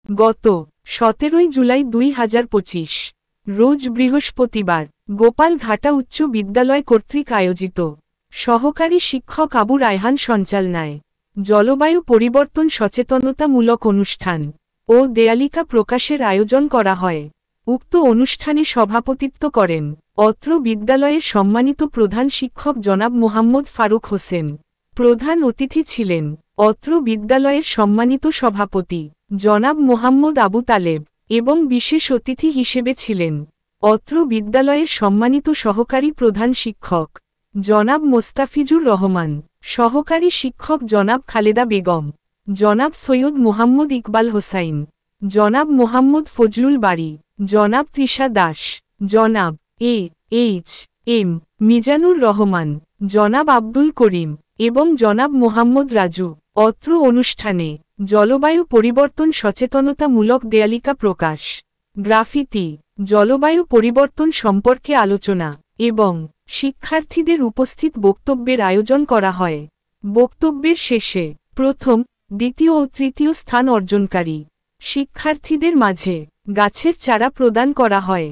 গত 17 জুলাই 2025 রোজ বৃহস্পতিবার গোপালঘাটা উচ্চ বিদ্যালয় কর্তৃক আয়োজিত সহকারী শিক্ষক আবু রায়হান সঞ্চালনায় জলবায়ু পরিবর্তন সচেতনতামূলক অনুষ্ঠান ও দেয়ালিকা প্রকাশের আয়োজন করা হয়। উক্ত অনুষ্ঠানে সভাপতিত্ব করেন অত্র বিদ্যালয়ের সম্মানিত প্রধান শিক্ষক জনাব মোহাম্মদ ফারুক হোসেন। প্রধান অতিথি ছিলেন অত্র বিদ্যালয়ের সম্মানিত সভাপতি জনাব মোহাম্মদ আবু তালেব এবং বিশেষ অতিথি হিসেবে ছিলেন অত্র বিদ্যালয়ের সম্মানিত সহকারী প্রধান শিক্ষক জনাব মোস্তাফিজুর রহমান, সহকারী শিক্ষক জনাব খালেদা বেগম, জনাব সৈয়দ মুহাম্মদ ইকবাল হোসাইন, জনাব মোহাম্মদ ফজলুল বারী, জনাব তৃষা দাস, জনাব এইচ.এম. মিজানুর রহমান, জনাব আব্দুল করিম এবং জনাব মোহাম্মদ রাজু। অত্র অনুষ্ঠানে জলবায়ু পরিবর্তন সচেতনতামূলক দেয়ালিকা প্রকাশ, গ্রাফিতি, জলবায়ু পরিবর্তন সম্পর্কে আলোচনা এবং শিক্ষার্থীদের উপস্থিত বক্তব্যের আয়োজন করা হয়। বক্তব্যের শেষে প্রথম, দ্বিতীয় ও তৃতীয় স্থান অর্জনকারী শিক্ষার্থীদের মাঝে গাছের চারা প্রদান করা হয়।